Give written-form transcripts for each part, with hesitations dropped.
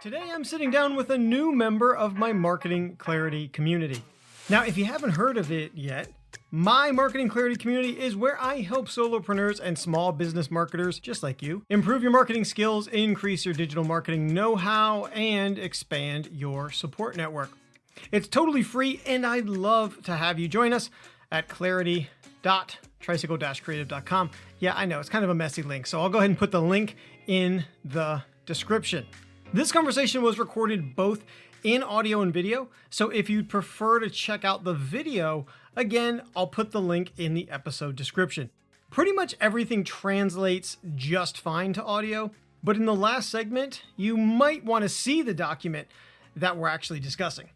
Today I'm sitting down with a new member of my Marketing Clarity community. Now, if you haven't heard of it yet, my Marketing Clarity community is where I help solopreneurs and small business marketers just like you improve your marketing skills, increase your digital marketing know-how, and expand your support network. It's totally free, and I'd love to have you join us at clarity.tricycle-creative.com. Yeah, I know, it's kind of a messy link, so I'll go ahead and put the link in the description. This conversation was recorded both in audio and video, so if you'd prefer to check out the video, again, I'll put the link in the episode description. Pretty much everything translates just fine to audio, but in the last segment, you might want to see the document that we're actually discussing.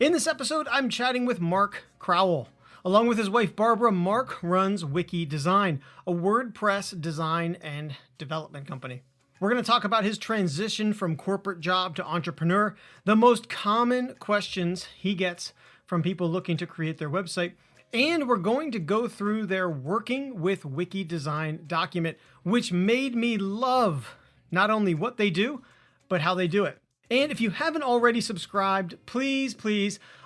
In this episode, I'm chatting with Mark Crowell. Along with his wife, Barbara, Mark runs Wicky Design, a WordPress design and development company. We're going to talk about his transition from corporate job to entrepreneur, the most common questions he gets from people looking to create their website, and we're going to go through their Working with Wicky Design document, which made me love not only what they do, but how they do it. And if you haven't already subscribed, please,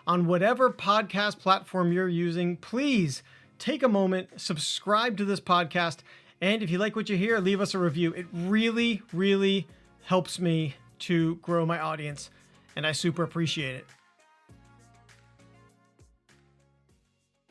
on whatever podcast platform you're using, please take a moment, subscribe to this podcast. And if you like what you hear, leave us a review. It really, really helps me to grow my audience, and I super appreciate it.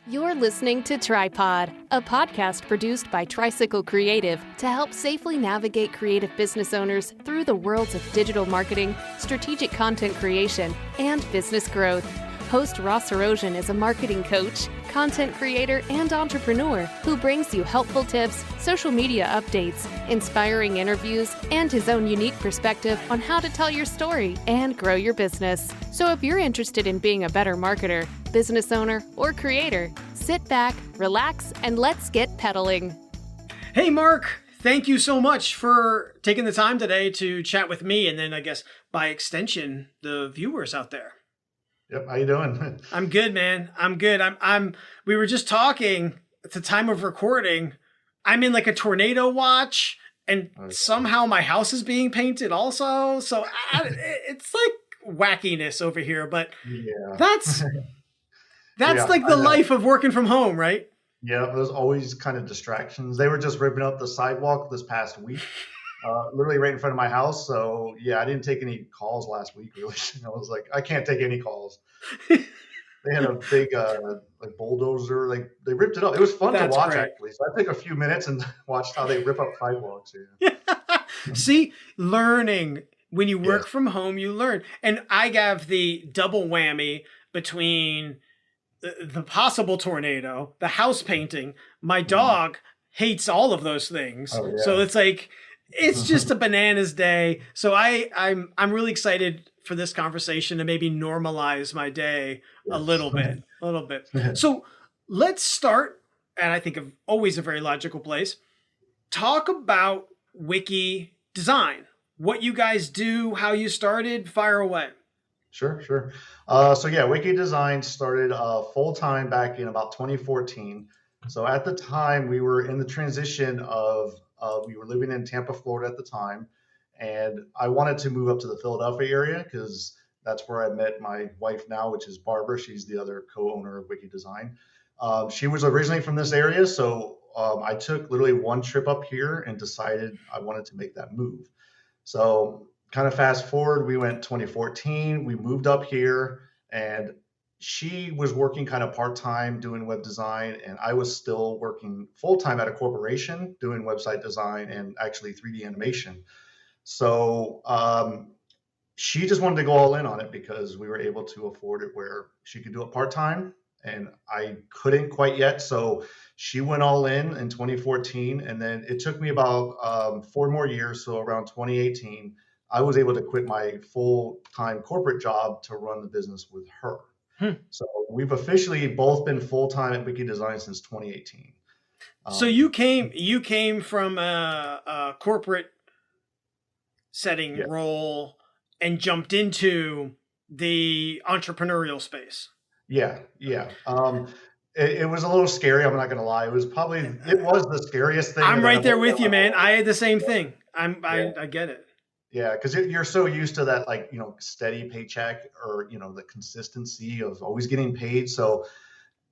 You're listening to Tripod, a podcast produced by Tricycle Creative to help safely navigate creative business owners through the worlds of digital marketing, strategic content creation, and business growth. Host Ross Herosian is a marketing coach, content creator, and entrepreneur who brings you helpful tips, social media updates, inspiring interviews, and his own unique perspective on how to tell your story and grow your business. So if you're interested in being a better marketer, business owner, or creator, sit back, relax, and let's get pedaling. Hey, Mark, thank you so much for taking the time today to chat with me, and then I guess by extension, the viewers out there. Yep. How you doing? I'm good, man. I'm good. We were just talking at the time of recording. I'm in like a tornado watch, and somehow my house is being painted also. So it's like wackiness over here, but yeah, that's Yeah, like the life of working from home, right? Yeah. There's always kind of distractions. They were just ripping up the sidewalk this past week, literally right in front of my house. So yeah, I didn't take any calls last week. Really, I was like, I can't take any calls. They had a big like bulldozer. Like they ripped it up. It was fun to watch, great. actually. So I took a few minutes and watched how they rip up sidewalks here. See, learning. When you work from home, you learn. And I have the double whammy between the possible tornado, the house painting. My dog hates all of those things. Oh, yeah. So it's like, it's just a bananas day. So I'm really excited for this conversation to maybe normalize my day a little bit. So let's start, and I think of always a very logical place. Talk about Wicky Design, what you guys do, how you started, fire away. Sure. So yeah, Wicky Design started full-time back in about 2014. So at the time we were in the transition of, we were living in Tampa, Florida at the time. And I wanted to move up to the Philadelphia area because that's where I met my wife now, which is Barbara. She's the other co-owner of Wicky Design. She was originally from this area. So I took literally one trip up here and decided I wanted to make that move. So kind of fast forward, we went 2014, we moved up here, and she was working kind of part-time doing web design, and I was still working full-time at a corporation doing website design and actually 3D animation. So she just wanted to go all in on it because we were able to afford it where she could do it part-time and I couldn't quite yet. So she went all in 2014. And then it took me about 4 more years. So around 2018, I was able to quit my full-time corporate job to run the business with her. So we've officially both been full-time at Wicky Design since 2018. So you came from a corporate setting role and jumped into the entrepreneurial space. Yeah. It was a little scary. I'm not going to lie. It was the scariest thing. I'm right there with you, man. I had the same thing. I get it. Yeah, because you're so used to that, like, steady paycheck, or, the consistency of always getting paid. So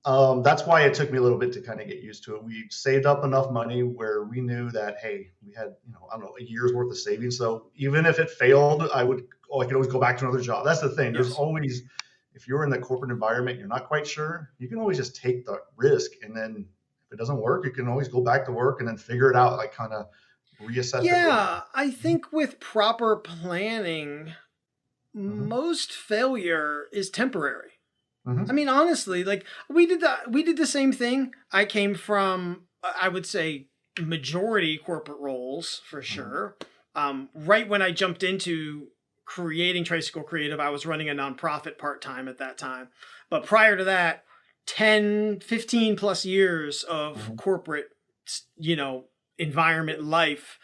that's why it took me a little bit to kind of get used to it. We saved up enough money where we knew that, hey, we had, I don't know, a year's worth of savings. So even if it failed, I could always go back to another job. That's the thing. There's Yes. always, if you're in the corporate environment, you're not quite sure, you can always just take the risk. And then if it doesn't work, you can always go back to work and then figure it out, like kind of reassess it. Yeah, I think with proper planning, most failure is temporary. I mean, honestly, like we did the same thing. I came from, I would say, majority corporate roles for sure. Right when I jumped into creating Tricycle Creative, I was running a nonprofit part-time at that time. But prior to that, 10, 15 plus years of corporate, environment life.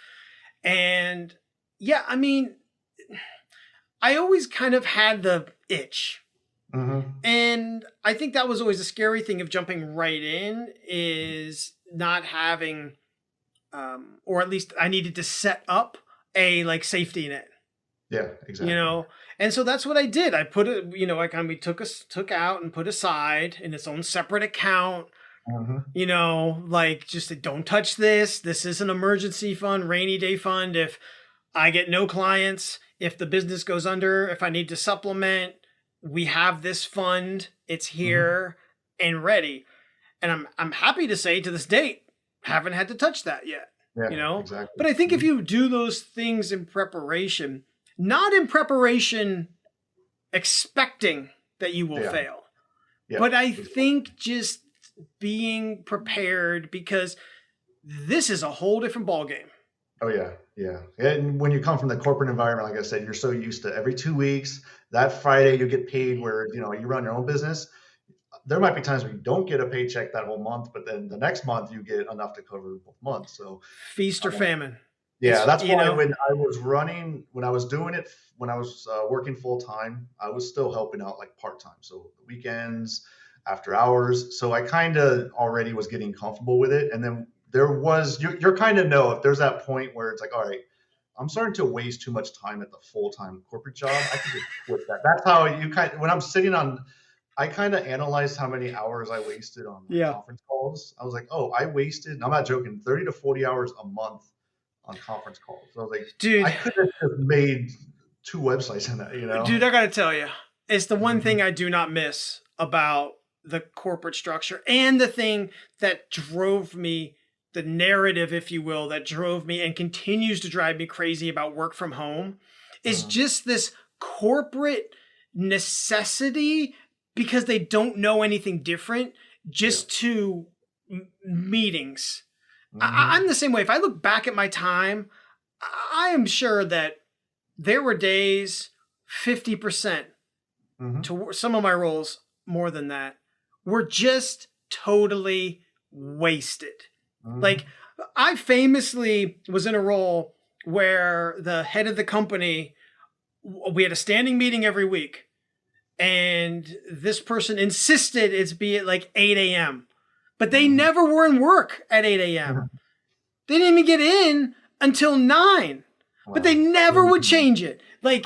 And yeah, I mean, I always kind of had the itch. And I think that was always a scary thing of jumping right in, is not having, or at least I needed to set up a safety net. Yeah, exactly. And so that's what I did. I put it, we took out and put aside in its own separate account. Just don't touch this. This is an emergency fund, rainy day fund. If I get no clients, if the business goes under, if I need to supplement, we have this fund. It's here and ready. And I'm happy to say, to this date, haven't had to touch that yet. Yeah, exactly. But I think if you do those things in preparation, not in preparation expecting that you will fail, but I think just being prepared, because this is a whole different ballgame. Oh yeah. Yeah. And when you come from the corporate environment, like I said, you're so used to every 2 weeks, that Friday you get paid, where, you run your own business. There might be times where you don't get a paycheck that whole month, but then the next month you get enough to cover both months. So feast or famine. Yeah. That's why when I was working full time, I was still helping out like part time. So weekends, after hours. So I kind of already was getting comfortable with it. And then you're kind of know if there's that point where it's like, all right, I'm starting to waste too much time at the full-time corporate job. I can just quit that. That's how when I'm sitting on, I kind of analyzed how many hours I wasted on conference calls. I was like, oh, I wasted, I'm not joking, 30 to 40 hours a month on conference calls. So I was like, dude, I could have just made 2 websites in that, Dude, I got to tell you, it's the one thing I do not miss about the corporate structure, and the thing that drove me, the narrative, if you will, that drove me and continues to drive me crazy about work from home, is just this corporate necessity, because they don't know anything different, just to meetings. I'm the same way. If I look back at my time, I am sure that there were days, 50% to some of my roles, more than that, were just totally wasted. Like, I famously was in a role where the head of the company, we had a standing meeting every week, and this person insisted it's be at like 8 a.m. But they never were in work at 8 a.m. They didn't even get in until 9. But they never would change it. Like,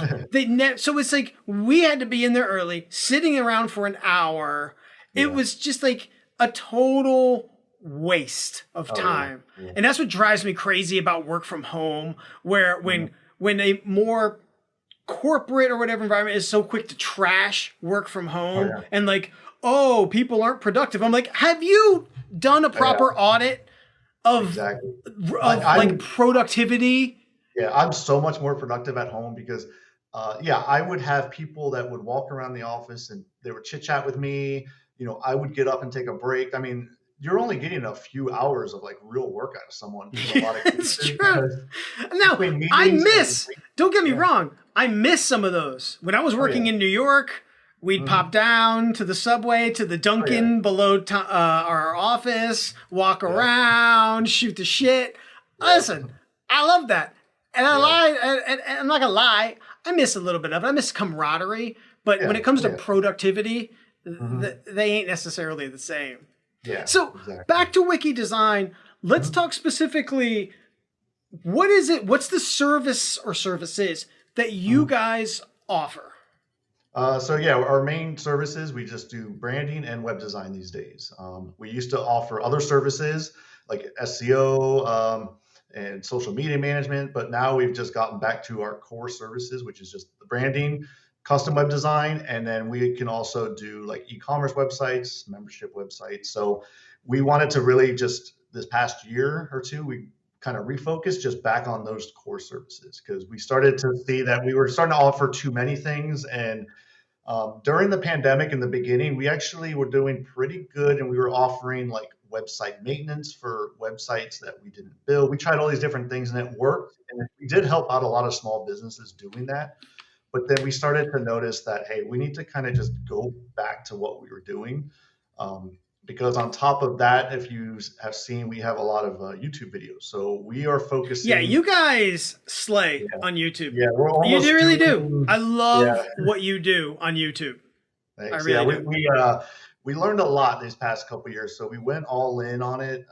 so it's like we had to be in there early, sitting around for an hour. It was just like a total waste of time. And that's what drives me crazy about work from home, where when a more corporate or whatever environment is so quick to trash work from home and like, oh, people aren't productive. I'm like, have you done a proper audit of like productivity? Yeah, I'm so much more productive at home because I would have people that would walk around the office and they would chit chat with me. I would get up and take a break. I mean, you're only getting a few hours of like real work out of someone. It's true. Now, don't get me wrong, I miss some of those. When I was working in New York, we'd pop down to the subway, to the Dunkin' below our office, walk around, shoot the shit. Listen, I love that. And and I'm not gonna lie, I miss a little bit of it. I miss camaraderie. But when it comes to productivity, they ain't necessarily the same. Yeah. So back to Wicky Design, let's talk specifically what is it? What's the service or services that you guys offer? So yeah, our main services, we just do branding and web design these days. We used to offer other services like SEO and social media management, but now we've just gotten back to our core services, which is just the branding, custom web design, and then we can also do like e-commerce websites, membership websites. So we wanted to really just this past year or two, we kind of refocus just back on those core services because we started to see that we were starting to offer too many things. And during the pandemic in the beginning, we actually were doing pretty good and we were offering like website maintenance for websites that we didn't build. We tried all these different things and it worked. And we did help out a lot of small businesses doing that. But then we started to notice that, hey, we need to kind of just go back to what we were doing. Because on top of that, if you have seen, we have a lot of YouTube videos. So we are focusing. Yeah, you guys slay on YouTube. Yeah, we're almost you really do. I love Yeah. what you do on YouTube. Thanks. I really do. We learned a lot these past couple of years. So we went all in on it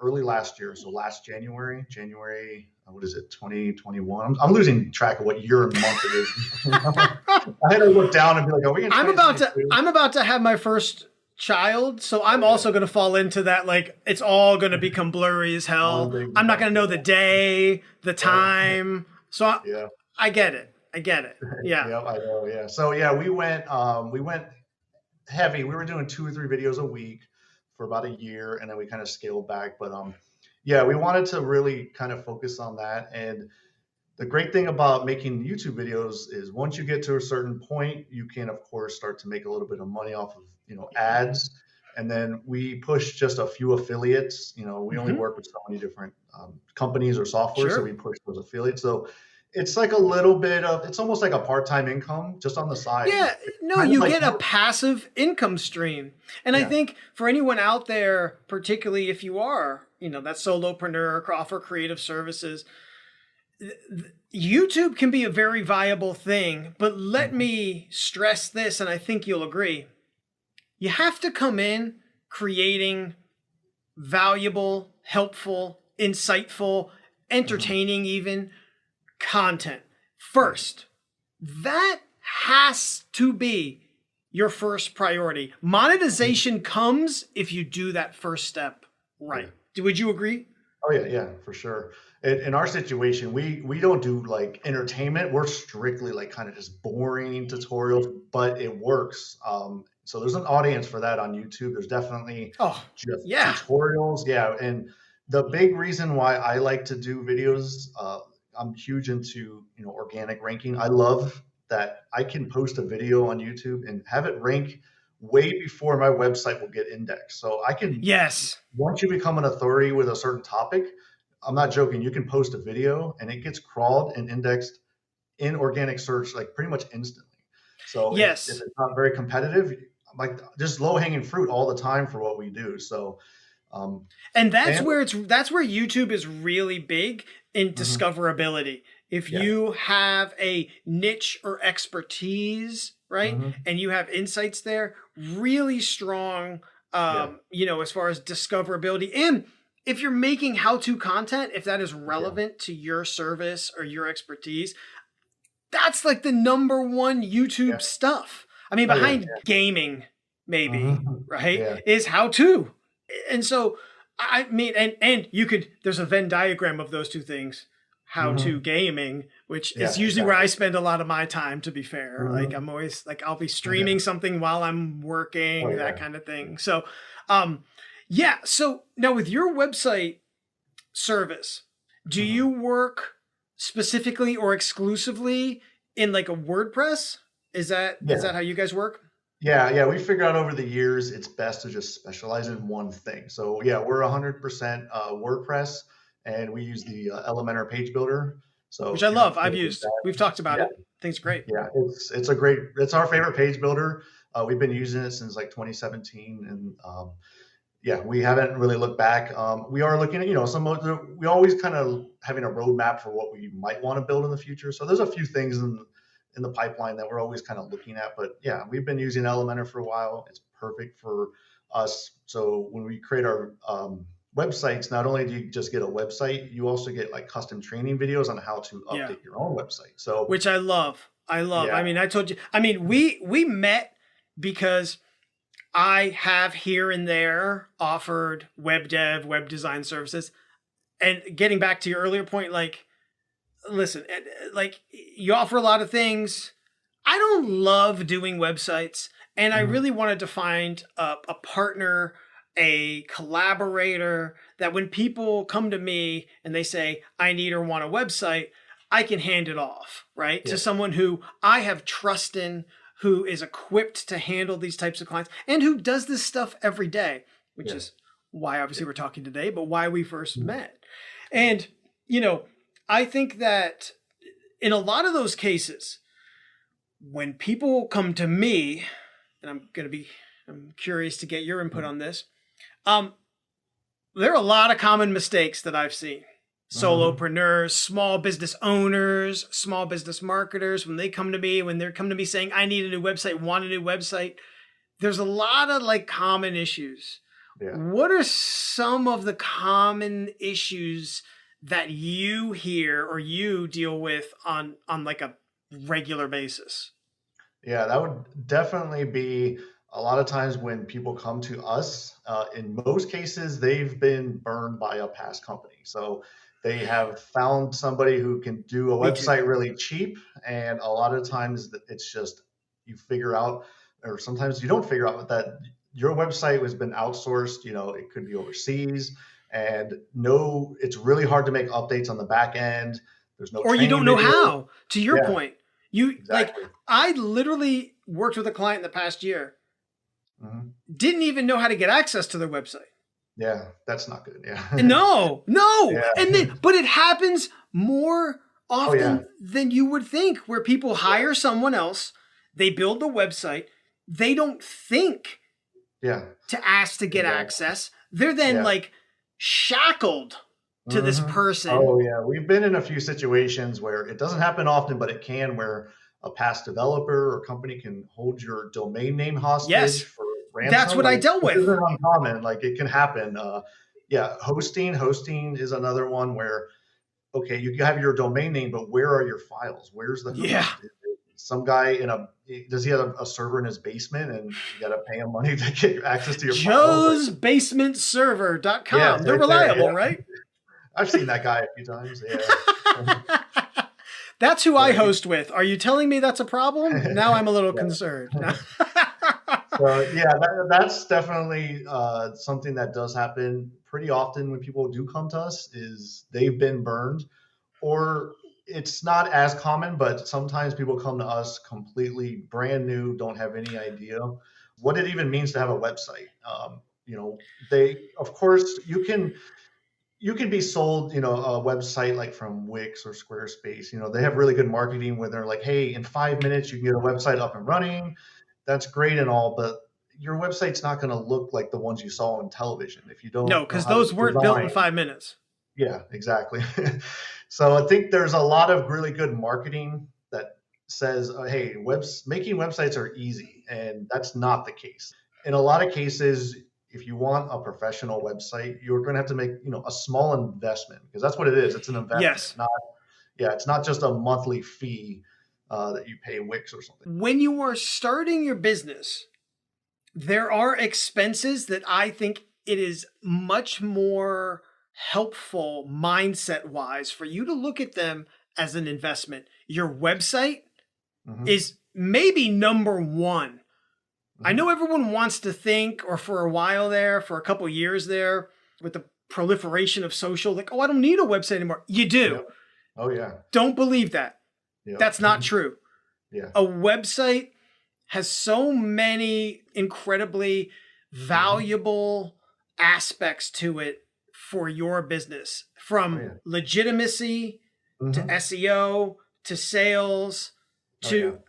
early last year. So last January, what is it, 2021? I'm losing track of what year and month it is. I had to look down and be like, are we in I'm about to have my first child, so I'm also going to fall into that, like it's all going to become blurry as hell. I'm not going to know the day, the time. So I get it. Yeah. Yeah, I know. Yeah. So yeah, we went heavy. We were doing 2 or 3 videos a week for about a year, and then we kind of scaled back. But yeah, we wanted to really kind of focus on that. And the great thing about making YouTube videos is once you get to a certain point, you can of course start to make a little bit of money off of ads. And then we push just a few affiliates. We only work with so many different companies or software, so we push those affiliates. So it's like a little bit of, it's almost like a part-time income just on the side. Yeah, no, you get a passive income stream. And I think for anyone out there, particularly if you are, that solopreneur, offer creative services, YouTube can be a very viable thing. But let me stress this, and I think you'll agree. You have to come in creating valuable, helpful, insightful, entertaining even content first. That has to be your first priority. Monetization comes if you do that first step right. Would you agree? Oh yeah, for sure. In our situation, we don't do like entertainment. We're strictly like kind of just boring tutorials, but it works. So there's an audience for that on YouTube. There's definitely just tutorials. Yeah, and the big reason why I like to do videos, I'm huge into organic ranking. I love that I can post a video on YouTube and have it rank way before my website will get indexed. So I can once you become an authority with a certain topic, I'm not joking, you can post a video and it gets crawled and indexed in organic search like pretty much instantly. So if it's not very competitive, like just low hanging fruit all the time for what we do. So and that's where YouTube is really big in discoverability. If you have a niche or expertise, right, and you have insights there, really strong, as far as discoverability. And if you're making how-to content, if that is relevant to your service or your expertise, that's like the number one YouTube stuff. I mean, behind gaming, maybe, right, is how-to. And so, I mean, and you could, there's a Venn diagram of those two things, how-to gaming, which is usually where I spend a lot of my time, to be fair. Like I'm always like, I'll be streaming something while I'm working, that kind of thing. So, so now with your website service, do you work specifically or exclusively in like a WordPress? Is that how you guys work? Yeah. We figured out over the years, it's best to just specialize in one thing. So we're 100% WordPress, and we use the Elementor page builder. So which I love. I've used. We've talked about it. I think it's great. Yeah, it's our favorite page builder. We've been using it since like 2017, and we haven't really looked back. We are looking at we always kind of having a roadmap for what we might want to build in the future. So there's a few things in the pipeline that we're always kind of looking at. But we've been using Elementor for a while. It's perfect for us. So when we create our websites, not only do you just get a website, you also get like custom training videos on how to Yeah. update your own website. So, which I love. Yeah. I mean, I told you. I mean, we met because I have here and there offered web dev, web design services. And getting back to your earlier point, like, listen, like you offer a lot of things. I don't love doing websites, and I really wanted to find a partner, a collaborator that when people come to me and they say, I need or want a website, I can hand it off, right? To someone who I have trust in, who is equipped to handle these types of clients and who does this stuff every day, which is why obviously we're talking today, but why we first met. And, you know, I think that in a lot of those cases, when people come to me, and I'm curious to get your input on this. There are a lot of common mistakes that I've seen. Solopreneurs, small business owners, small business marketers, when they're coming to me saying, I need a new website, want a new website, there's a lot of like common issues. Yeah. What are some of the common issues that you hear or you deal with on like a regular basis? Yeah, that would definitely be a lot of times when people come to us. In most cases, they've been burned by a past company. So they have found somebody who can do a website really cheap. And a lot of times it's just you figure out, or sometimes you don't figure out that your website has been outsourced. You know, it could be overseas. And it's really hard to make updates on the back end. There's no or you don't know video. how. To your point, Exactly. like I literally worked with a client in the past year, didn't even know how to get access to their website. Yeah, that's not good. Yeah. No. Yeah. And but it happens more often than you would think, where people hire someone else, they build the website, they don't think to ask to get access. They're then like shackled to this person. Oh yeah, we've been in a few situations where it doesn't happen often, but it can, where a past developer or company can hold your domain name hostage for ransom. That's what I dealt with. This isn't uncommon. Like it can happen. Hosting is another one where, okay, you have your domain name, but where are your files? Where's the host? Some guy does he have a server in his basement and you got to pay him money to get access to your files? JoesBasementServer.com. Yeah, they're reliable, right? I've seen that guy a few times. Yeah. That's who I host with. Are you telling me that's a problem? Now I'm a little concerned. So that's definitely something that does happen pretty often when people do come to us, is they've been burned, or it's not as common, but sometimes people come to us completely brand new, don't have any idea what it even means to have a website. Of course, you can be sold, a website like from Wix or Squarespace. They have really good marketing where they're like, hey, in 5 minutes you can get a website up and running. That's great and all, but your website's not going to look like the ones you saw on television if you don't. No, because those weren't built in 5 minutes. Yeah, exactly. So I think there's a lot of really good marketing that says, hey, making websites are easy, and that's not the case. In a lot of cases, if you want a professional website, you're going to have to make, a small investment, because that's what it is. It's an investment. Yes. It's not just a monthly fee that you pay Wix or something. When you are starting your business, there are expenses that I think it is much more helpful mindset-wise for you to look at them as an investment. Your website is maybe number one. I know everyone wants to think, or for a while there, for a couple of years there, with the proliferation of social, like, oh, I don't need a website anymore. You do. Yep. Oh, yeah. Don't believe that. Yep. That's not true. Yeah. A website has so many incredibly valuable aspects to it for your business, from legitimacy to SEO to sales to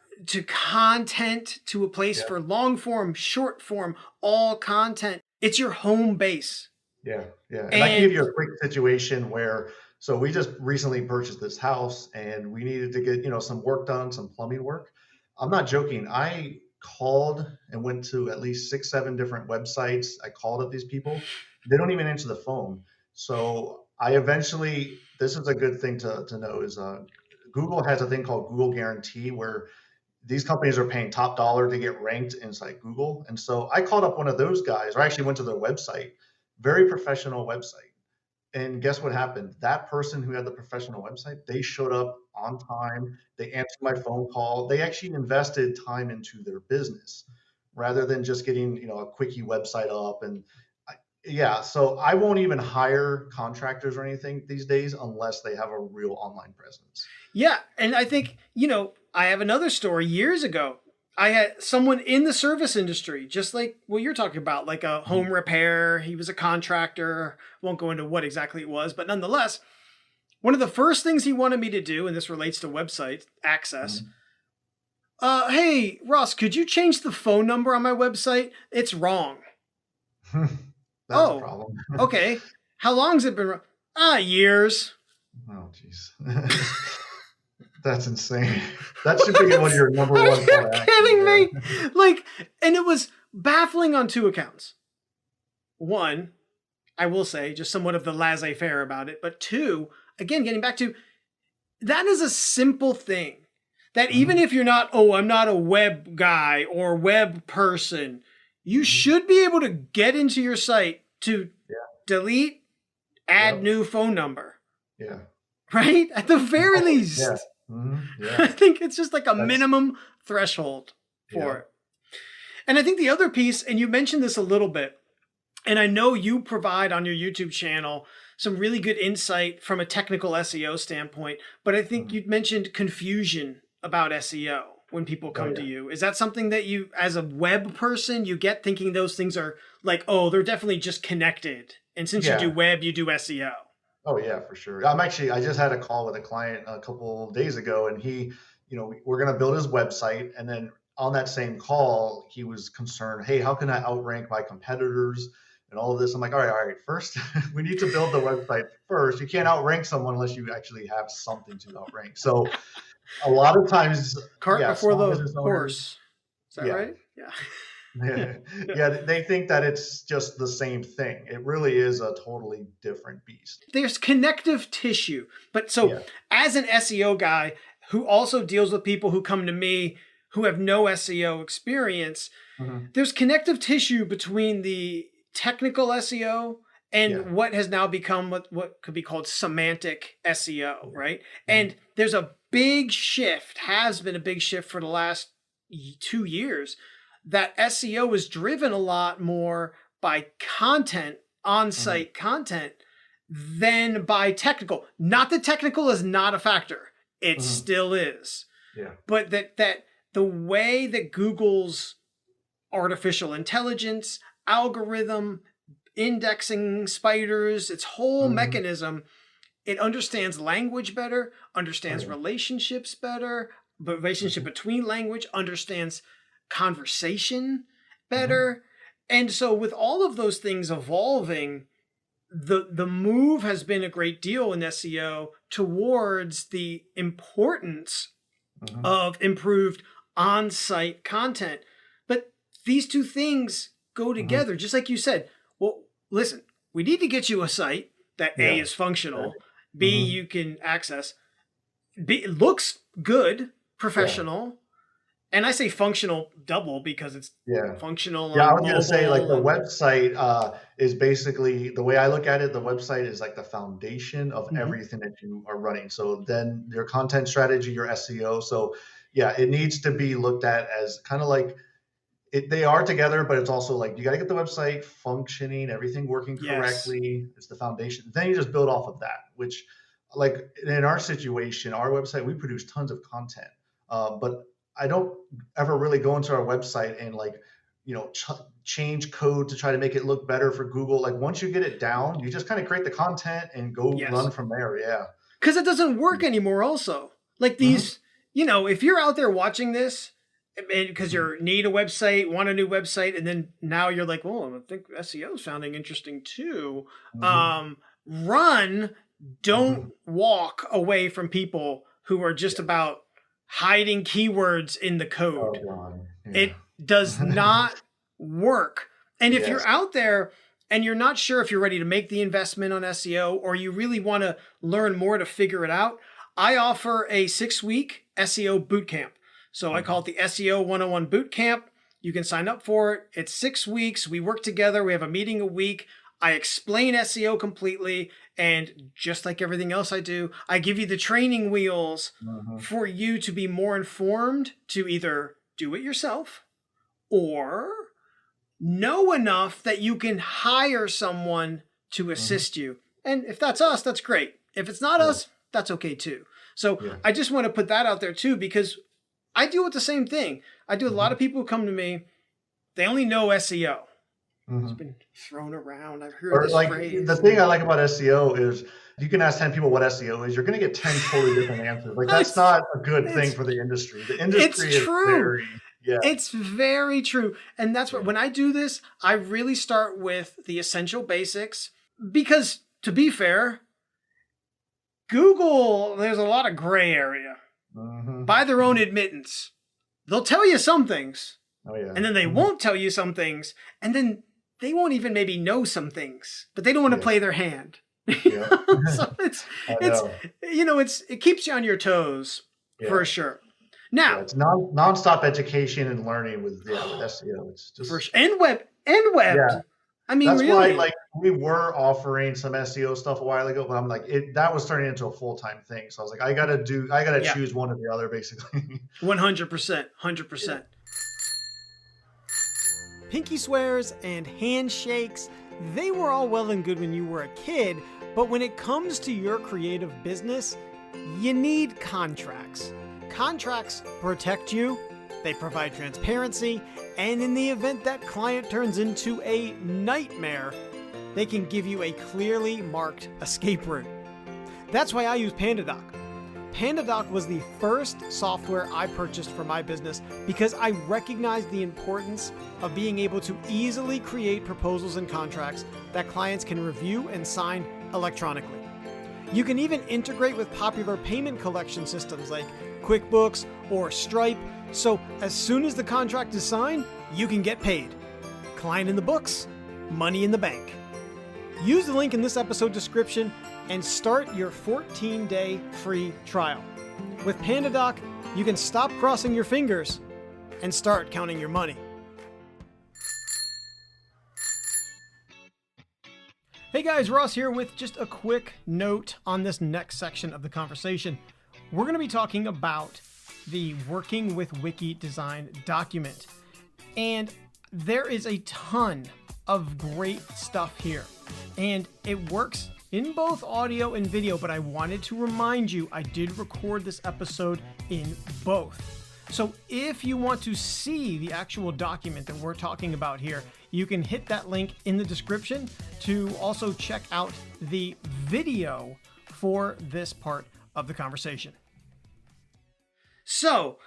content, to a place for long form, short form, all content. It's your home base. Yeah. And I can give you a quick situation where, so we just recently purchased this house and we needed to get, some work done, some plumbing work. I'm not joking. I called and went to at least 6-7 different websites. I called up these people they don't even answer the phone. So I eventually, this is a good thing to know is Google has a thing called Google Guarantee where these companies are paying top dollar to get ranked inside Google. And so I called up one of those guys, or I actually went to their website, very professional website. And guess what happened? That person who had the professional website, they showed up on time. They answered my phone call. They actually invested time into their business rather than just getting, a quickie website up. And yeah, so I won't even hire contractors or anything these days unless they have a real online presence. Yeah. And I think, I have another story years ago. I had someone in the service industry, just like what you're talking about, like a home repair. He was a contractor. Won't go into what exactly it was, but nonetheless, one of the first things he wanted me to do, and this relates to website access. Hey, Ross, could you change the phone number on my website? It's wrong. That's a problem. Okay. How long's it been wrong? Years. Oh, jeez. That's insane. That should be one of your number one. Are you kidding me? And it was baffling on two accounts. One, I will say, just somewhat of the laissez-faire about it. But two, again, getting back to, that is a simple thing. That even if you're not, I'm not a web guy or web person, you should be able to get into your site to delete, add new phone number. Yeah. Right? At the very least. Yeah. Yeah. I think it's just like a minimum threshold for it. And I think the other piece, and you mentioned this a little bit, and I know you provide on your YouTube channel some really good insight from a technical SEO standpoint, but I think you mentioned confusion about SEO when people come to you. Is that something that you, as a web person, you get thinking those things are like, they're definitely just connected? And since you do web, you do SEO. Oh yeah, for sure. I just had a call with a client a couple of days ago, and he, we're going to build his website. And then on that same call, he was concerned, hey, how can I outrank my competitors and all of this? I'm like, all right. First, we need to build the website first. You can't outrank someone unless you actually have something to outrank. So a lot of times, cart before the horse. Is that right? Yeah. Yeah, they think that it's just the same thing. It really is a totally different beast. There's connective tissue. But as an SEO guy who also deals with people who come to me who have no SEO experience, there's connective tissue between the technical SEO and what has now become what could be called semantic SEO, right? And there's a big shift, has been a big shift for the last 2 years, that SEO is driven a lot more by content, on-site content, than by technical. Not that technical is not a factor. It still is. Yeah. But that the way that Google's artificial intelligence, algorithm, indexing spiders, its whole mechanism, it understands language better, understands relationships better, but relationship between language, understands conversation better. And so with all of those things evolving, the move has been a great deal in SEO towards the importance of improved on-site content. But these two things go together, just like you said. Well, listen, we need to get you a site that A, is functional, B, you can access, B, it looks good, professional. And I say functional double because it's functional. Yeah, I was going to say, like, the website is basically, the way I look at it, the website is like the foundation of everything that you are running. So then your content strategy, your SEO. So yeah, it needs to be looked at as kind of like, they are together, but it's also like, you got to get the website functioning, everything working correctly. It's the foundation. Then you just build off of that, which, like in our situation, our website, we produce tons of content, but I don't ever really go into our website and change code to try to make it look better for Google. Like once you get it down, you just kind of create the content and go run from there. Yeah. Because it doesn't work anymore also. Like these, if you're out there watching this because you need a website, want a new website, and then now you're like, well, I think SEO is sounding interesting too. Don't walk away from people who are just about hiding keywords in the code. It does not work. And if you're out there and you're not sure if you're ready to make the investment on SEO or you really want to learn more to figure it out, I offer a 6-week SEO bootcamp. So I call it the SEO 101 Bootcamp. You can sign up for it. It's 6 weeks. We work together. We have a meeting a week. I explain SEO completely. And just like everything else I do, I give you the training wheels for you to be more informed to either do it yourself or know enough that you can hire someone to assist you. And if that's us, that's great. If it's not us, that's okay too. So I just want to put that out there too, because I deal with the same thing. I do a lot of people who come to me, they only know SEO. It's been thrown around. I've heard this phrase. The thing I like about SEO is you can ask 10 people what SEO is. You're going to get 10 totally different answers. Like that's not a good thing for the industry. The industry is very, It's very true. And that's what, when I do this, I really start with the essential basics because to be fair, Google, there's a lot of gray area. By their own admittance. They'll tell you some things. And then they won't tell you some things. And then they won't even maybe know some things, but they don't want to play their hand. So it keeps you on your toes for sure. Now it's nonstop education and learning with SEO. It's just and web. Yeah. I mean, that's really. why we were offering some SEO stuff a while ago, but I'm like, that was turning into a full-time thing. So I was like, I gotta choose one or the other, basically. 100%, 100%. Pinky swears and handshakes, they were all well and good when you were a kid, but when it comes to your creative business, you need contracts. Contracts protect you, they provide transparency, and in the event that client turns into a nightmare, they can give you a clearly marked escape route. That's why I use PandaDoc. PandaDoc was the first software I purchased for my business because I recognized the importance of being able to easily create proposals and contracts that clients can review and sign electronically. You can even integrate with popular payment collection systems like QuickBooks or Stripe, so as soon as the contract is signed, you can get paid. Client in the books, money in the bank. Use the link in this episode description and start your 14-day free trial. With PandaDoc, you can stop crossing your fingers and start counting your money. Hey guys, Ross here with just a quick note on this next section of the conversation. We're going to be talking about the Working with Wicky Design document. And there is a ton of great stuff here. And it works in both audio and video, but I wanted to remind you, I did record this episode in both. So if you want to see the actual document that we're talking about here, you can hit that link in the description to also check out the video for this part of the conversation. So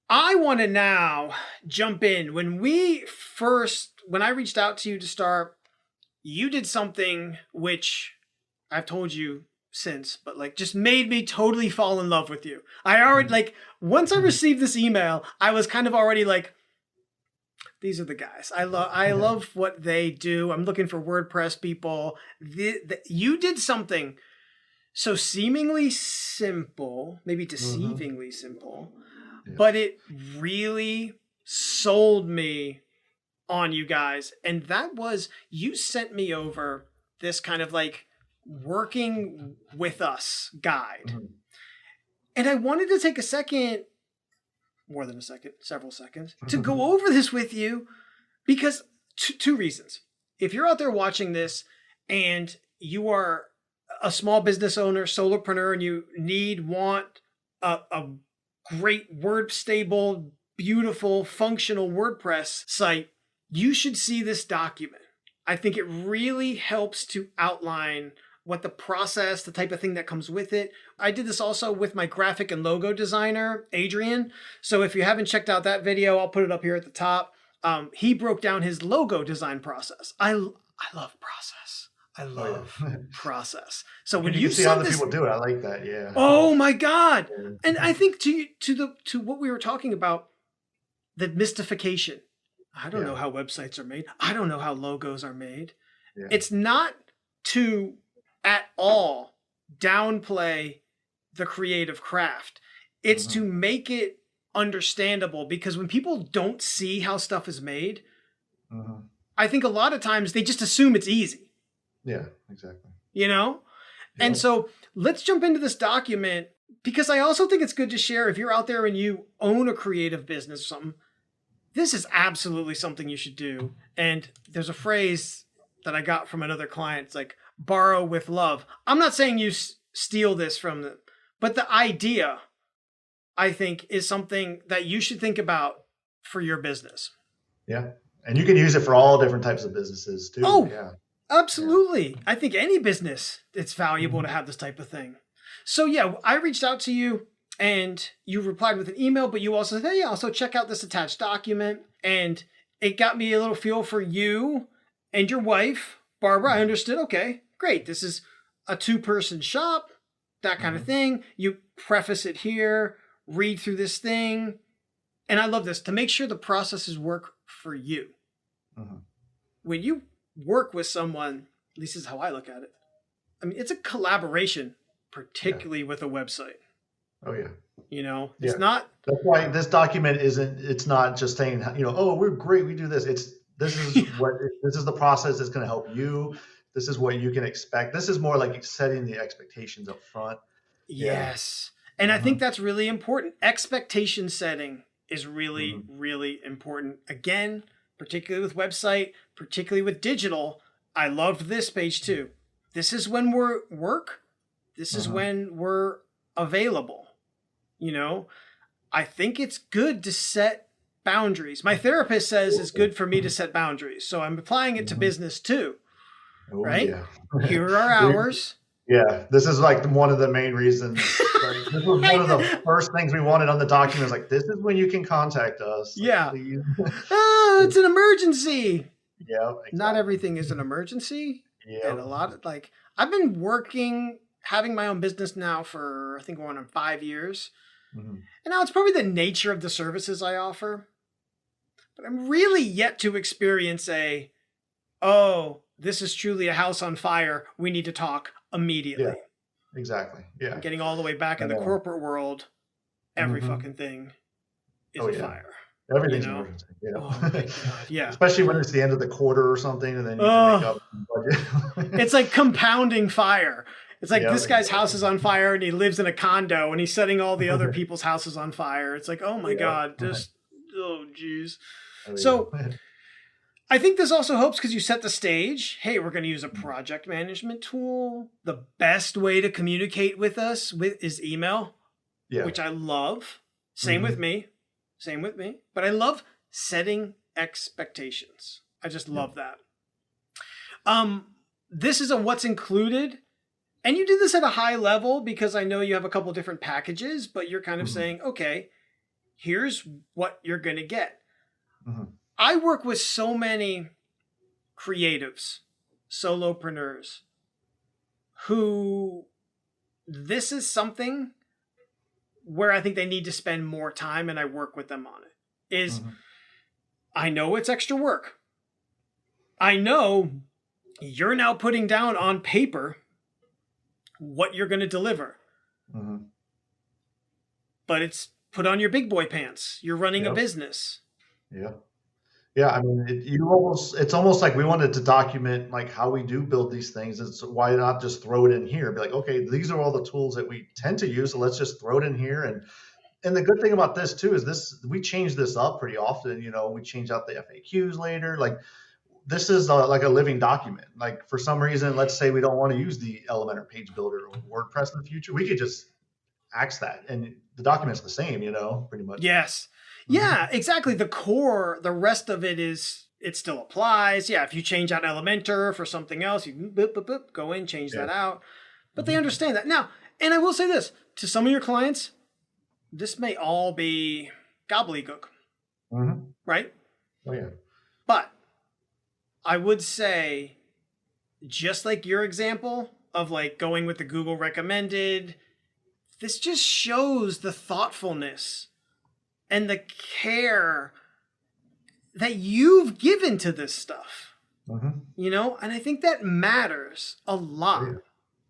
I want to now jump in. When I reached out to you to start, you did something which I've told you since, but like just made me totally fall in love with you. I already once I received this email, I was kind of already like, these are the guys. I love what they do. I'm looking for WordPress people. You did something so seemingly simple, maybe deceivingly simple, but it really sold me on you guys. And that was, you sent me over this kind of like working with us guide. And I wanted to take a second, more than a second, several seconds, to go over this with you because two reasons. If you're out there watching this and you are a small business owner, solopreneur, and you want a great word stable, beautiful, functional WordPress site, you should see this document. I think it really helps to outline what the process, the type of thing that comes with it. I did this also with my graphic and logo designer, Adrian. So if you haven't checked out that video, I'll put it up here at the top. He broke down his logo design process. I love process. I love process. So when you see other people do it, I like that. Yeah. Oh my God. And I think to what we were talking about, the mystification. I don't know how websites are made. I don't know how logos are made. Yeah. It's not to at all downplay the creative craft. It's to make it understandable, because when people don't see how stuff is made, I think a lot of times they just assume it's easy. Yeah, exactly. You know? And so let's jump into this document, because I also think it's good to share, if you're out there and you own a creative business or something, this is absolutely something you should do. And there's a phrase that I got from another client. It's like, borrow with love. I'm not saying you steal this from them, but the idea, I think, is something that you should think about for your business. Yeah. And you can use it for all different types of businesses too. Oh, yeah. Absolutely. Yeah. I think any business, it's valuable to have this type of thing. So yeah, I reached out to you and you replied with an email, but you also said, hey, also check out this attached document. And it got me a little feel for you and your wife, Barbara. I understood. Okay, great. This is a 2-person shop, that kind of thing. You preface it here, read through this thing. And I love this, to make sure the processes work for you. When you work with someone, at least this is how I look at it, I mean, it's a collaboration, particularly with a website. Oh yeah. You know, it's not. That's why this document it's not just saying, oh, we're great, we do this. This is the process that's going to help you. This is what you can expect. This is more like setting the expectations up front. Yes. And I think that's really important. Expectation setting is really, really important. Again, particularly with website, particularly with digital. I loved this page too. This is when we're work. This is when we're available. You know, I think it's good to set boundaries. My therapist says it's good for me to set boundaries. So I'm applying it to business too. Right? Yeah. Here are hours. Yeah, this is like one of the main reasons. Like, this was one of the first things we wanted on the document. Is like, this is when you can contact us. Like, please. Oh, it's an emergency. Yeah, exactly. Not everything is an emergency. Yeah, and a lot of I've been having my own business now for I think going on 5 years, and now it's probably the nature of the services I offer. But I'm really yet to experience this is truly a house on fire. We need to talk immediately. Yeah, exactly. Yeah. I'm getting all the way back in the corporate world. Every fucking thing is a fire. Everything's an emergency. Oh my God. Yeah. Especially when it's the end of the quarter or something, and then you can make up budget. It's like compounding fire. It's like this guy's house is on fire and he lives in a condo and he's setting all the other people's houses on fire. It's like, oh my God, geez. So I think this also helps because you set the stage. Hey, we're going to use a project management tool. The best way to communicate with us is email, which I love. Same with me. But I love setting expectations. I just love that. This is a what's included. And you did this at a high level because I know you have a couple different packages, but you're kind of saying, okay, here's what you're going to get. I work with so many creatives, solopreneurs, who this is something where I think they need to spend more time, and I work with them on it, I know it's extra work. I know you're now putting down on paper what you're going to deliver. But it's put on your big boy pants. You're running a business. Yeah, I mean, it's almost like we wanted to document like how we do build these things. It's why not just throw it in here? Be like, okay, these are all the tools that we tend to use, so let's just throw it in here. And the good thing about this too is we change this up pretty often. You know, we change out the FAQs later. Like this is like a living document. Like for some reason, let's say we don't want to use the Elementor page builder or WordPress in the future, we could just axe that, and the document's the same. You know, pretty much. Yes. Yeah, exactly. The core, the rest of it it still applies. Yeah, if you change out Elementor for something else, you can go in, change that out. But they understand that. Now, and I will say this, to some of your clients, this may all be gobbledygook, right? Oh, yeah. But I would say, just like your example of like going with the Google recommended, this just shows the thoughtfulness and the care that you've given to this stuff. you know, and I think that matters a lot. Yeah.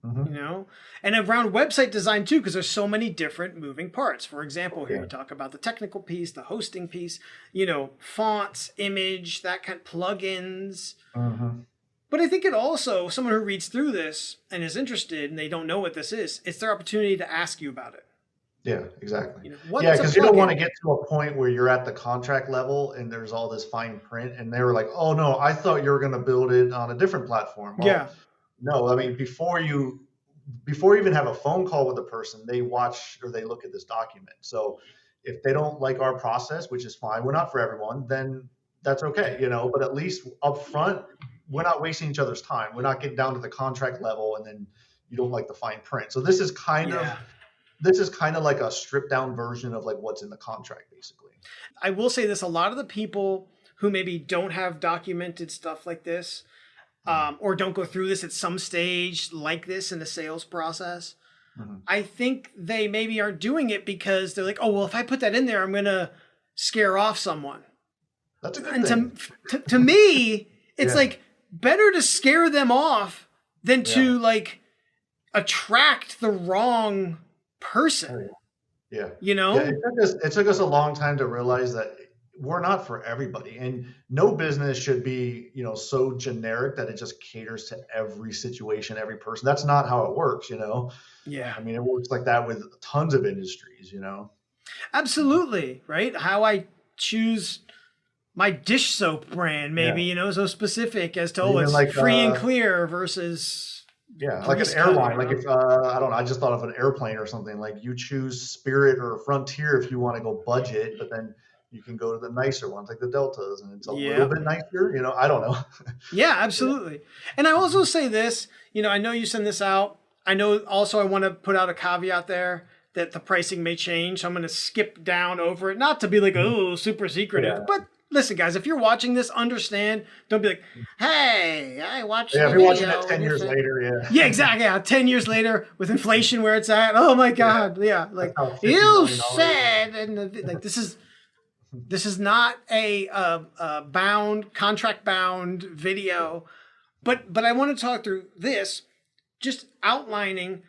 You know, and around website design too, because there's so many different moving parts. For example, here you talk about the technical piece, the hosting piece, you know, fonts, image, that kind of plugins. But I think it also, someone who reads through this and is interested and they don't know what this is, it's their opportunity to ask you about it. Yeah, exactly. You know, what's Yeah, a because you don't want to plugin? get to a point where you're at the contract level and there's all this fine print, and they were like, "Oh no, I thought you were going to build it on a different platform." Yeah. Well, no, I mean before you even have a phone call with a person, they watch or they look at this document. So if they don't like our process, which is fine, we're not for everyone, then that's okay, you know. But at least up front, we're not wasting each other's time. We're not getting down to the contract level and then you don't like the fine print. So this is kind of like a stripped down version of like what's in the contract, basically. I will say this, a lot of the people who maybe don't have documented stuff like this, or don't go through this at some stage like this in the sales process, I think they maybe aren't doing it because they're like, oh, well, if I put that in there, I'm going to scare off someone. That's a good And thing. to me, it's like better to scare them off than to like attract the wrong person. Yeah. You know? Yeah, it took us a long time to realize that we're not for everybody, and no business should be, you know, so generic that it just caters to every situation, every person. That's not how it works, you know? Yeah. I mean, it works like that with tons of industries, you know? Absolutely. Right. How I choose my dish soap brand, maybe, you know, so specific as to, oh, Even it's like, free and clear versus like an grease airline, cutting, like if I don't know, I just thought of an airplane or something. Like you choose Spirit or Frontier if you want to go budget, but then you can go to the nicer ones like the Deltas, and it's a little bit nicer. You know, I don't know. Yeah, absolutely. And I also say this, you know, I know you send this out. I know also I want to put out a caveat there that the pricing may change. So I'm going to skip down over it, not to be like, oh, super secretive, but listen, guys, if you're watching this, understand. Don't be like, hey, I watched the If you're watching video. it 10 years later, Yeah, exactly. Yeah, 10 years later with inflation where it's at. Oh my God. Yeah. Like you said, and like this is not a contract bound video, but I want to talk through this, just outlining,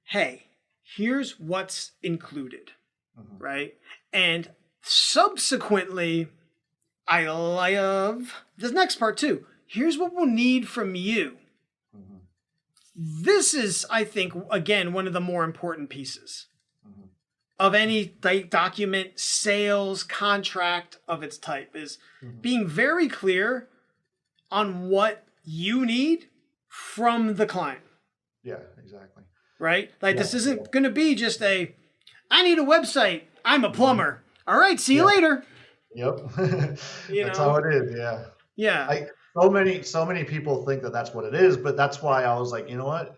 hey, here's what's included, right? And subsequently, I love this next part too. Here's what we'll need from you. This is, I think, again, one of the more important pieces of any document, sales, contract of its type is being very clear on what you need from the client. Yeah, exactly. Right? Like this isn't going to be just I need a website. I'm a plumber. All right, see you later. Yep. You That's know? how it is. Yeah. Yeah. So many people think that that's what it is, but that's why I was like, you know what?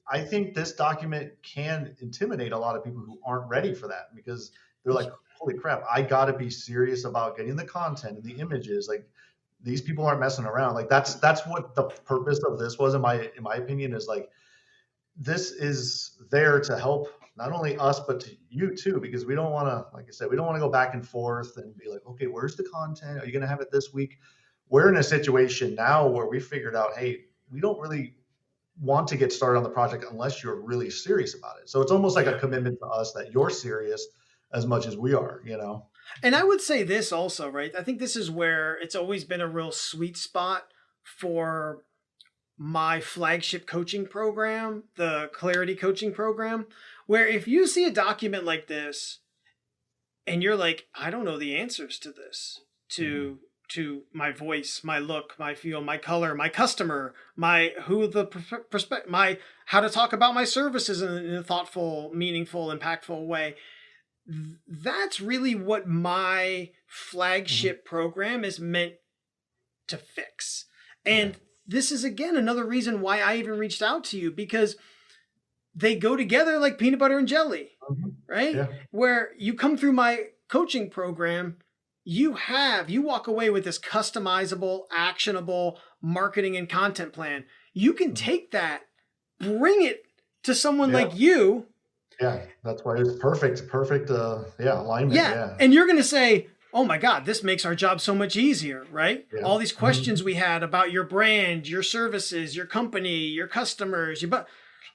I think this document can intimidate a lot of people who aren't ready for that, because they're like, holy crap, I got to be serious about getting the content and the images. Like these people aren't messing around. Like that's what the purpose of this was, in my opinion, is like, this is there to help not only us, but to you too, because we don't want to, like I said, we don't want to go back and forth and be like, okay, where's the content? Are you going to have it this week? We're in a situation now where we figured out, hey, we don't really want to get started on the project unless you're really serious about it. So it's almost like a commitment to us that you're serious as much as we are, you know? And I would say this also, right? I think this is where it's always been a real sweet spot for my flagship coaching program, the Clarity Coaching Program, where if you see a document like this and you're like, I don't know the answers to this, to my voice, my look, my feel, my color, my customer, my how to talk about my services in a thoughtful, meaningful, impactful way. That's really what my flagship program is meant to fix. And this is, again, another reason why I even reached out to you, because they go together like peanut butter and jelly, right? Yeah. Where you come through my coaching program, you walk away with this customizable, actionable marketing and content plan. You can take that, bring it to someone like you. Yeah, that's why it's perfect alignment. Yeah. And you're going to say, oh my God, this makes our job so much easier, right? Yeah. All these questions we had about your brand, your services, your company, your customers,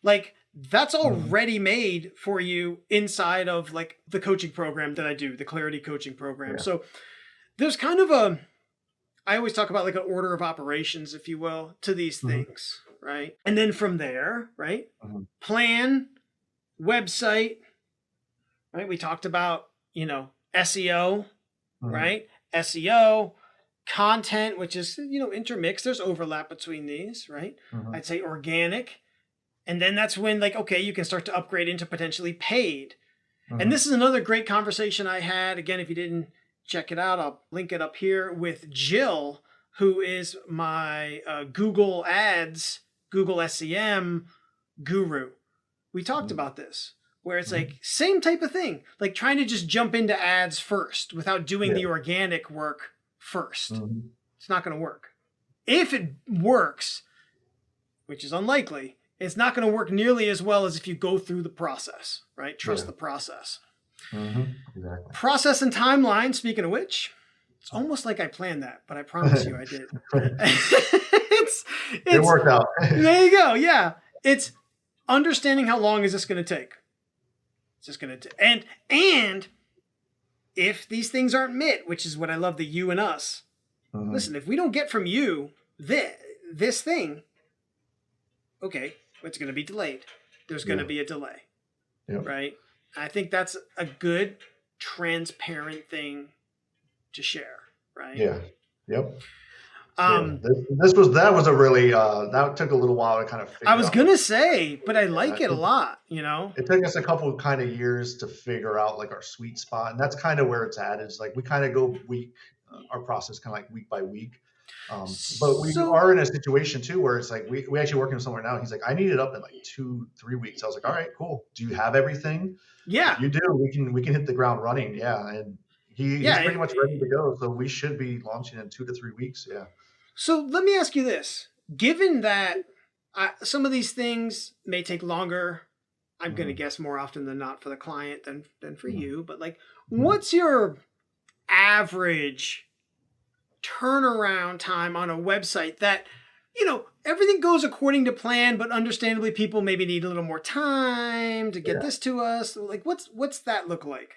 like that's all ready-made for you inside of like the coaching program that I do, the Clarity coaching program. Yeah. So there's kind of I always talk about like an order of operations, if you will, to these things, right? And then from there, right? Plan, website, right? We talked about, SEO, right? SEO, content, which is, intermixed. There's overlap between these, right? I'd say organic. And then that's when like, okay, you can start to upgrade into potentially paid. And this is another great conversation I had. Again, if you didn't check it out, I'll link it up here with Jill, who is my Google Ads, Google SEM guru. We talked about this, where it's like same type of thing, like trying to just jump into ads first without doing the organic work first. It's not going to work. If it works, which is unlikely, it's not going to work nearly as well as if you go through the process, right? Trust the process. Exactly. Process and timeline, speaking of which, it's almost like I planned that, but I promise you I did. It worked out. There you go. Yeah. It's understanding how long is this going to take. It's just going to and if these things aren't met, which is what I love, the you and us. Listen, if we don't get from you this thing, okay, it's going to be delayed. There's going to be a delay, right? I think that's a good, transparent thing to share, right? Yeah. Yep. That was a really that took a little while to kind of figure out. I was gonna say, but I like it a lot, It took us a couple kind of years to figure out like our sweet spot, and that's kind of where it's at. Is like we kind of go week, our process kind of like week by week. But we are in a situation too where it's like we actually working with someone now. He's like, I need it up in like 2-3 weeks. I was like, all right, cool. Do you have everything? Yeah, if you do. We can hit the ground running. Yeah, and he's pretty much ready to go. So we should be launching in 2 to 3 weeks. Yeah. So let me ask you this: given that some of these things may take longer, I'm going to guess more often than not for the client than for you. But like, what's your average turnaround time on a website that, everything goes according to plan, but understandably people maybe need a little more time to get this to us? Like, what's that look like?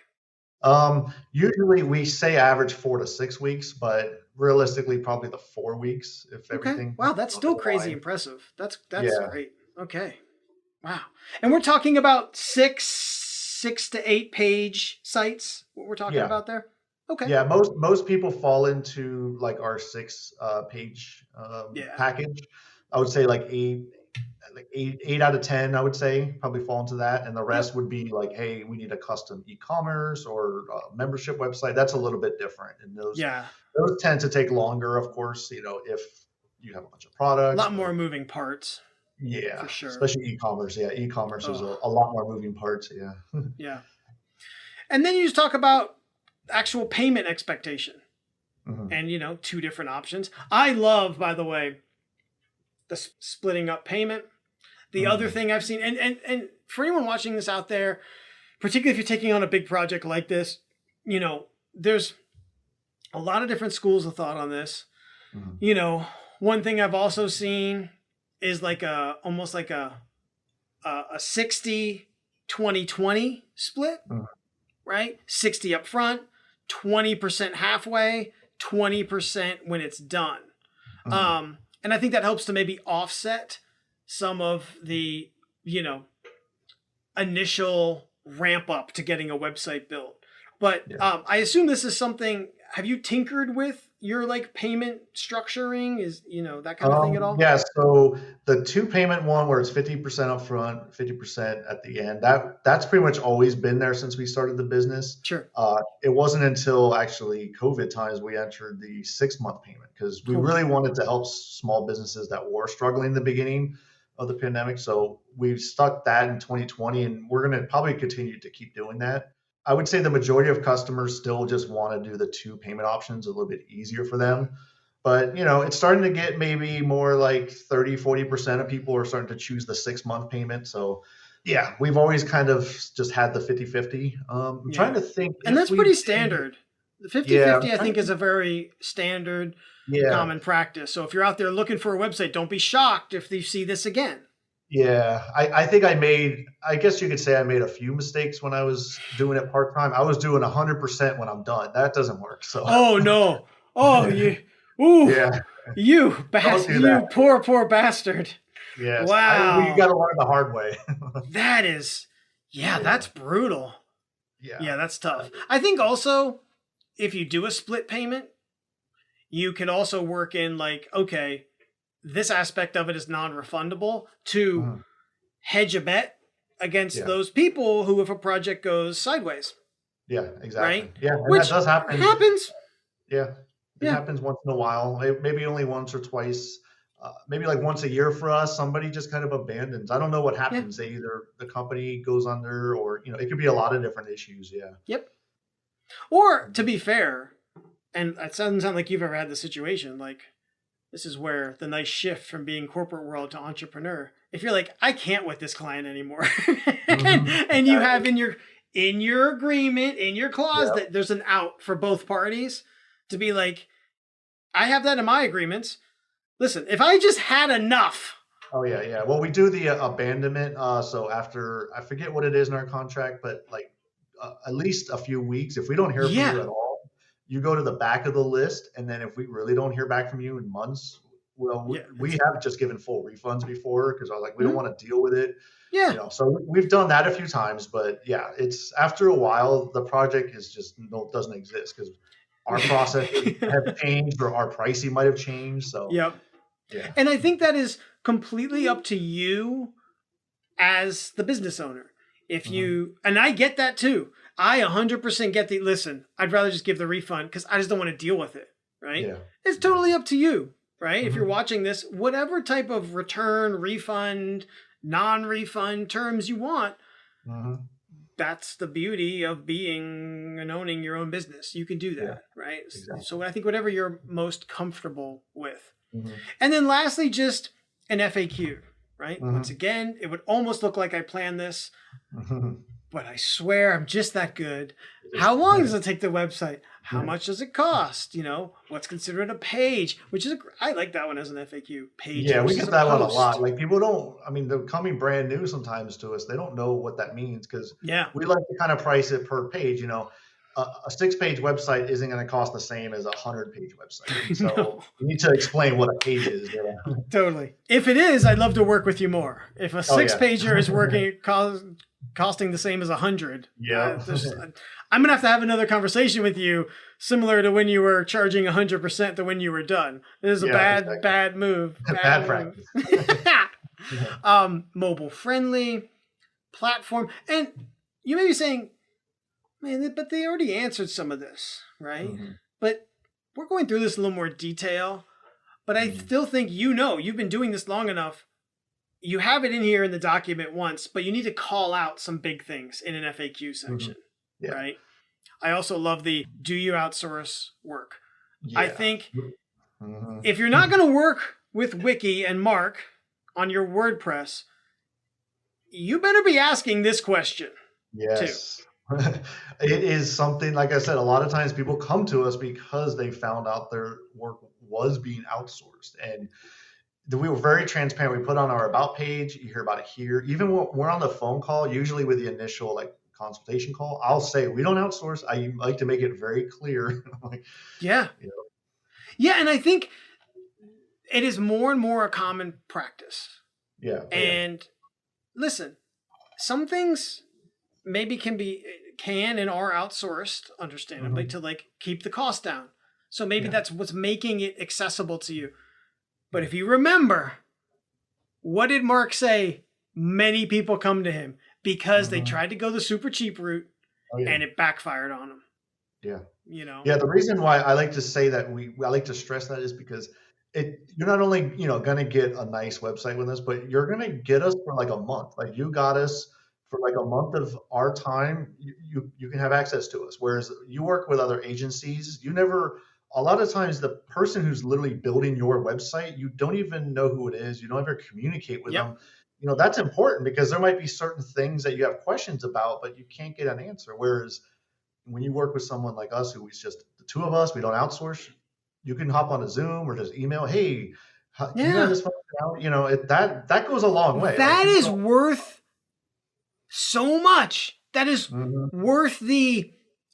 Usually we say average 4 to 6 weeks, but realistically probably the 4 weeks if everything. Wow, that's still crazy impressive. That's great. Okay. Wow. And we're talking about six to 8 page sites. What we're talking about there? Okay. Yeah, most people fall into like our 6 page package. I would say like 8 out of 10, I would say probably fall into that. And the rest would be like, hey, we need a custom e-commerce or membership website. That's a little bit different. And those tend to take longer, of course, if you have a bunch of products. A lot more moving parts. Yeah, for sure. Especially e-commerce. Yeah, e-commerce is a lot more moving parts. Yeah. Yeah. And then you just talk about actual payment expectation and, 2 different options. I love, by the way, the splitting up payment. The other thing I've seen, and for anyone watching this out there, particularly if you're taking on a big project like this, there's a lot of different schools of thought on this. One thing I've also seen is like almost like a 60-20-20 split, right? 60 up front, 20% halfway, 20% when it's done. And I think that helps to maybe offset some of the, initial ramp up to getting a website built. But I assume this is something, have you tinkered with your like payment structuring? Is, that kind of thing at all? Yeah. So the 2 payment one where it's 50% up front, 50% at the end, that's pretty much always been there since we started the business. Sure. It wasn't until actually COVID times we entered the 6-month payment because we really wanted to help small businesses that were struggling in the beginning of the pandemic. So we've stuck that in 2020 and we're going to probably continue to keep doing that. I would say the majority of customers still just want to do the 2 payment options a little bit easier for them. But, it's starting to get maybe more like 30-40% of people are starting to choose the 6-month payment. So, yeah, we've always kind of just had the 50-50. I'm trying to think. And that's pretty standard. The 50 Yeah. 50, I think, is a very standard, Yeah. common practice. So if you're out there looking for a website, don't be shocked if you see this again. Yeah. I think I guess you could say I made a few mistakes when I was doing it part-time. I was doing 100% when I'm done. That doesn't work. So Oh, no. Oh, yeah, you don't do you that. poor bastard. Yes. You Wow. got to learn the hard way. That is, that's brutal. Yeah. Yeah, that's tough. I think also, if you do a split payment, you can also work in like, okay, this aspect of it is non-refundable to hedge a bet against those people who, if a project goes sideways. Yeah, exactly. Right? Yeah, and Which that does happen. happens. Yeah, it happens once in a while. Maybe only once or twice. Maybe like once a year for us. Somebody just kind of abandons. I don't know what happens. They either the company goes under, or it could be a lot of different issues. Yeah. Yep. Or to be fair, and it doesn't sound like you've ever had the situation. Like, this is where the nice shift from being corporate world to entrepreneur. If you're like, I can't with this client anymore, and you have in your agreement, in your clause, that there's an out for both parties to be like, I have that in my agreements. Listen, if I just had enough. Oh yeah. Well, we do the abandonment. So after, I forget what it is in our contract, but like at least a few weeks, if we don't hear from you at all, you go to the back of the list. And then if we really don't hear back from you in months, well, we have just given full refunds before, because I was like, we don't want to deal with it. Yeah. So we've done that a few times, but it's after a while, the project is just doesn't exist because our processes have changed, or our pricing might have changed. So yeah. And I think that is completely up to you as the business owner. If you, and I get that too. I 100% get listen, I'd rather just give the refund because I just don't want to deal with it. Right. Yeah. It's totally up to you. Right. If you're watching this, whatever type of return, refund, non-refund terms you want, that's the beauty of being and owning your own business. You can do that. Right. Exactly. So I think whatever you're most comfortable with. And then lastly, just an FAQ, right? Once again, it would almost look like I planned this, but I swear I'm just that good. How long does it take the website? How much does it cost? What's considered a page, which is, I like that one as an FAQ. Page. Yeah, we get that one a lot. Like people they're coming brand new sometimes to us. They don't know what that means because we like to kind of price it per page. A 6-page website isn't going to cost the same as a 100-page website. So you need to explain what a page is. Totally. If it is, I'd love to work with you more. If a 6-pager is working costing the same as 100, I'm going to have another conversation with you, similar to when you were charging 100% to when you were done. This is a bad move. Bad practice. Mobile friendly platform. And you may be saying, man, but they already answered some of this, right? But we're going through this in a little more detail. But I still think you've been doing this long enough. You have it in here in the document once, but you need to call out some big things in an FAQ section, right? I also love the, do you outsource work? Yeah. I think if you're not going to work with Wicky and Mark on your WordPress, you better be asking this question too. It is something, like I said, a lot of times people come to us because they found out their work was being outsourced. And we were very transparent. We put on our about page, you hear about it here. Even when we're on the phone call, usually with the initial consultation call, I'll say, we don't outsource. I like to make it very clear. Yeah, and I think it is more and more a common practice. Yeah. And listen, some things maybe can and are outsourced, understandably, to keep the cost down. So maybe that's what's making it accessible to you. But if you remember, what did Mark say? Many people come to him because they tried to go the super cheap route and it backfired on them. Yeah. Yeah. The reason why I like to say that I like to stress that is because you're not only, going to get a nice website with us, but you're going to get us for a month. Like you got us for a month of our time, you can have access to us. Whereas you work with other agencies, a lot of times the person who's literally building your website, you don't even know who it is. You don't ever communicate with them. That's important because there might be certain things that you have questions about, but you can't get an answer. Whereas when you work with someone like us, who is just the two of us, we don't outsource. You can hop on a Zoom or just email, hey, can you Yeah. guys just out? You know, that goes a long way. That Like, is worth so much. That is worth the,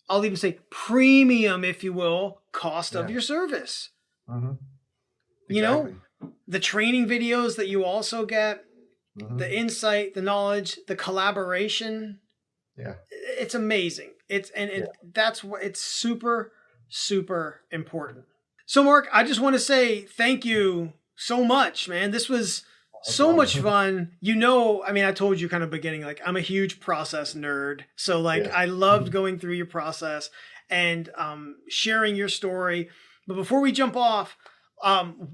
I'll even say premium, if you will, cost of your service. Exactly. You know, the training videos that you also get, the insight, the knowledge, the collaboration. Yeah. It's amazing. That's what it's super, super important. So Mark, I just want to say thank you so much, man. This was so much fun. You know, I mean, I told you kind of beginning, like I'm a huge process nerd. So like I loved going through your process and sharing your story. But before we jump off,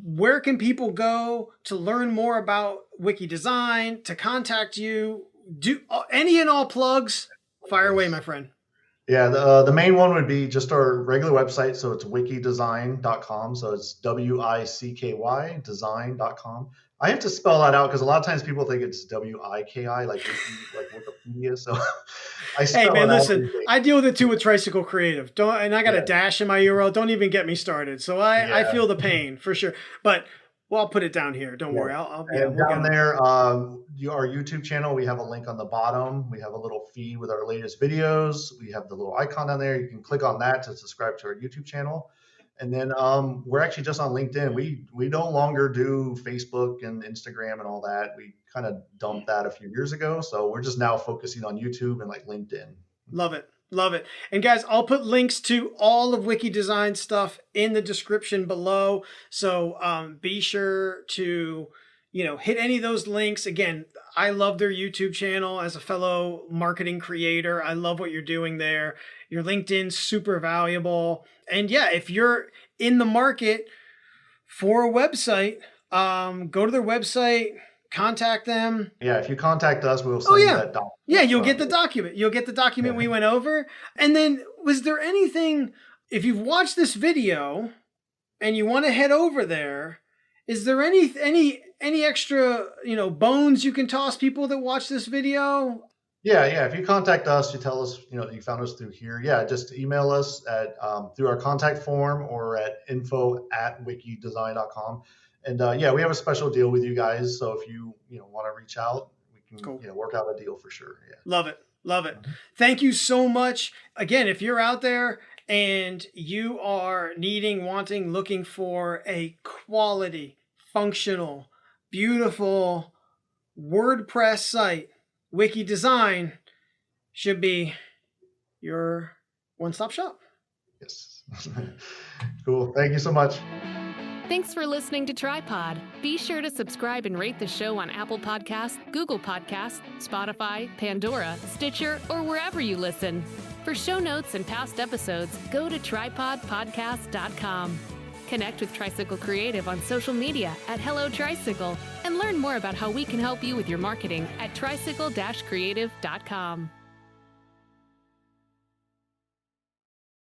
where can people go to learn more about Wicky Design, to contact you? Do any and all plugs? Fire away, my friend. Yeah, the main one would be just our regular website. So it's wickydesign.com. So it's WICKY design.com. I have to spell that out because a lot of times people think it's WIKI, like Wikipedia. So hey man, listen, I deal with it too with Tricycle Creative. And I got a dash in my URL. Don't even get me started. So I feel the pain for sure. But I'll put it down here. Don't worry. We'll down there, our YouTube channel, we have a link on the bottom. We have a little feed with our latest videos. We have the little icon down there. You can click on that to subscribe to our YouTube channel. And then we're actually just on LinkedIn. We no longer do Facebook and Instagram and all that. We kind of dumped that a few years ago. So we're just now focusing on YouTube and like LinkedIn. Love it. Love it. And guys, I'll put links to all of Wicky Design stuff in the description below. So be sure to, hit any of those links. Again, I love their YouTube channel as a fellow marketing creator. I love what you're doing there. Your LinkedIn's super valuable. And yeah, if you're in the market for a website, go to their website, contact them. Yeah, if you contact us, we'll send you that document. Yeah, you'll get the document. You'll get the document we went over. And then was there anything, if you've watched this video and you want to head over there, is there any extra, bones you can toss people that watch this video? Yeah. If you contact us, you tell us, you found us through here. Yeah, just email us at through our contact form or at info@wickydesign.com. And we have a special deal with you guys. So if you want to reach out, we can work out a deal for sure. Yeah. Love it. Love it. Thank you so much. Again, if you're out there and you are wanting, looking for a quality, functional, beautiful WordPress site, Wicky Design should be your one-stop shop. Yes. Cool. Thank you so much. Thanks for listening to Tripod. Be sure to subscribe and rate the show on Apple Podcasts, Google Podcasts, Spotify, Pandora, Stitcher, or wherever you listen. For show notes and past episodes, go to tripodpodcast.com. Connect with Tricycle Creative on social media at Hello Tricycle and learn more about how we can help you with your marketing at tricycle-creative.com.